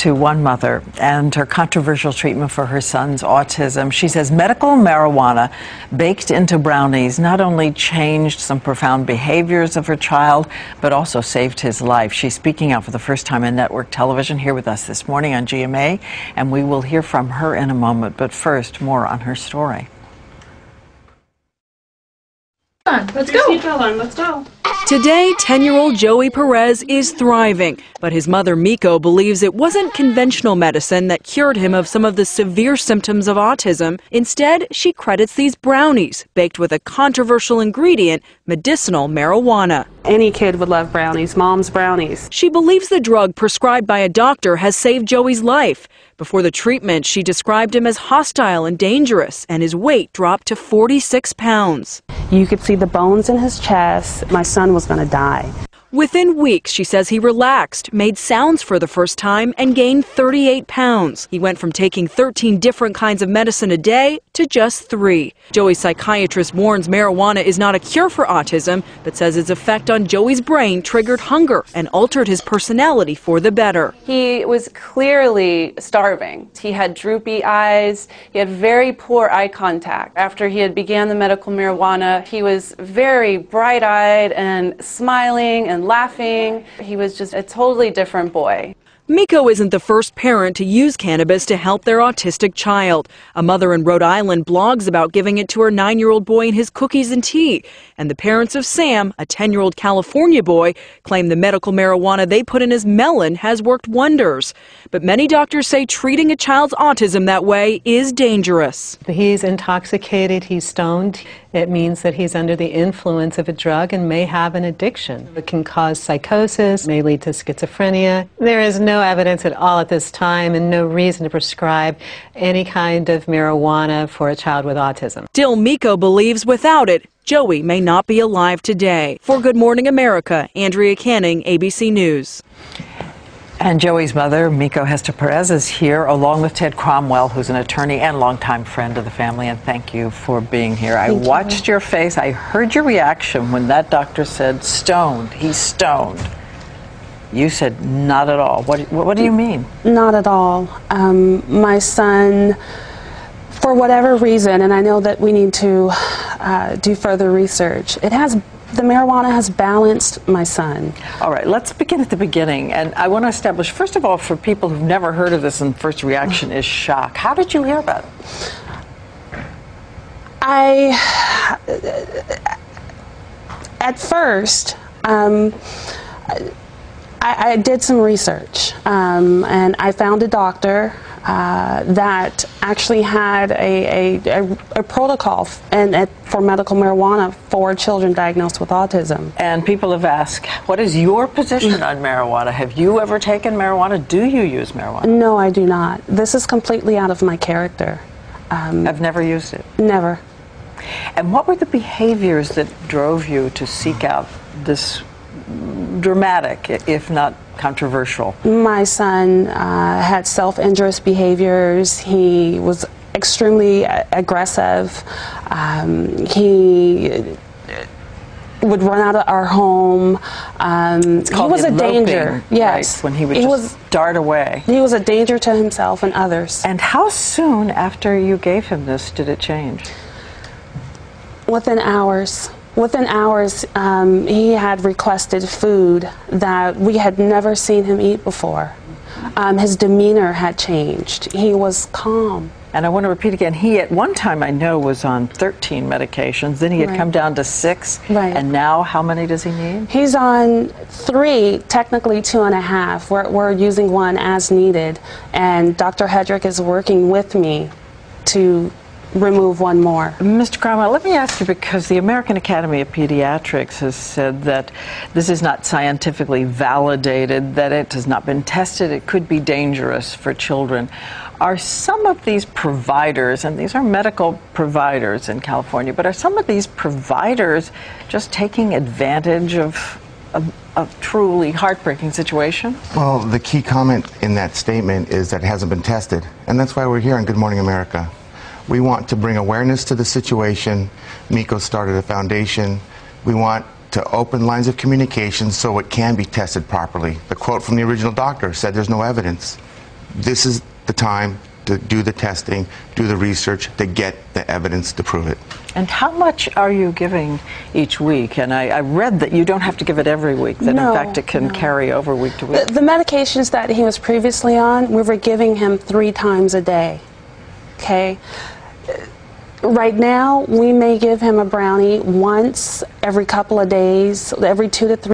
to one mother and her controversial treatment for her son's autism. She says medical marijuana baked into brownies not only changed some profound behaviors of her child, but also saved his life. She's speaking out for the first time on network television here with us this morning on GMA, and we will hear from her in a moment. But first, more on her story. Let's go. Let's go. Today, 10-year-old Joey Perez is thriving, but his mother, Miko, believes it wasn't conventional medicine that cured him of some of the severe symptoms of autism. Instead, she credits these brownies, baked with a controversial ingredient, medicinal marijuana. Any kid would love brownies, mom's brownies. She believes the drug prescribed by a doctor has saved Joey's life. Before the treatment, she described him as hostile and dangerous, and his weight dropped to 46 pounds. You could see the bones in his chest. My son was going to die. Within weeks, she says he relaxed, made sounds for the first time, and gained 38 pounds. He went from taking 13 different kinds of medicine a day to just 3. Joey's psychiatrist warns marijuana is not a cure for autism, but says its effect on Joey's brain triggered hunger and altered his personality for the better. He was clearly starving. He had droopy eyes. He had very poor eye contact. After he had began the medical marijuana, he was very bright-eyed and smiling and laughing. He was just a totally different boy. Miko isn't the first parent to use cannabis to help their autistic child. A mother in Rhode Island blogs about giving it to her 9-year-old boy in his cookies and tea. And the parents of Sam, a 10-year-old California boy, claim the medical marijuana they put in his melon has worked wonders. But many doctors say treating a child's autism that way is dangerous. He's intoxicated, he's stoned. It means that he's under the influence of a drug and may have an addiction. It can cause psychosis, may lead to schizophrenia. There is no evidence at all at this time and no reason to prescribe any kind of marijuana for a child with autism. Still, Miko believes without it, Joey may not be alive today. For Good Morning America, Andrea Canning, ABC News. And Joey's mother, Miko Hester Perez, is here along with Ted Cromwell, who's an attorney and longtime friend of the family. And thank you for being here. I watched your face. I heard your reaction when that doctor said stoned. He's stoned. You said not at all. What do you mean? Not at all. My son, for whatever reason, and I know that we need to do further research, the marijuana has balanced my son. All right, let's begin at the beginning. And I want to establish, first of all, for people who've never heard of this and first reaction is shock. How did you hear about it? At first, I did some research, and I found a doctor that actually had a protocol for medical marijuana for children diagnosed with autism. And people have asked, what is your position on marijuana? Have you ever taken marijuana? Do you use marijuana? No, I do not. This is completely out of my character. I've never used it? Never. And what were the behaviors that drove you to seek out this dramatic, if not controversial? My son had self-injurious behaviors. He was extremely aggressive. He would run out of our home. It's called he was eloping, a danger. Yes, right, when he would just dart away. He was a danger to himself and others. And how soon after you gave him this did it change? Within hours. Within hours, he had requested food that we had never seen him eat before. His demeanor had changed. He was calm. And I want to repeat again, he at one time I know was on 13 medications, then he had come down to 6, and now how many does he need? He's on 3, technically 2.5. We're using 1 as needed, and Dr. Hedrick is working with me to remove 1 more. Mr. Cromwell, let me ask you, because the American Academy of Pediatrics has said that this is not scientifically validated, that it has not been tested, it could be dangerous for children. Are some of these providers, and these are medical providers in California, but are some of these providers just taking advantage of a truly heartbreaking situation? Well, the key comment in that statement is that it hasn't been tested, and that's why we're here on Good Morning America. We want to bring awareness to the situation. Miko started a foundation. We want to open lines of communication so it can be tested properly. The quote from the original doctor said there's no evidence. this is the time to do the testing, do the research, to get the evidence to prove it. And how much are you giving each week? And I read that you don't have to give it every week, that No, in fact it can carry over week to week. The medications that he was previously on, we were giving him 3 times a day. Okay? Right now, we may give him a brownie once every couple of days, every 2 to 3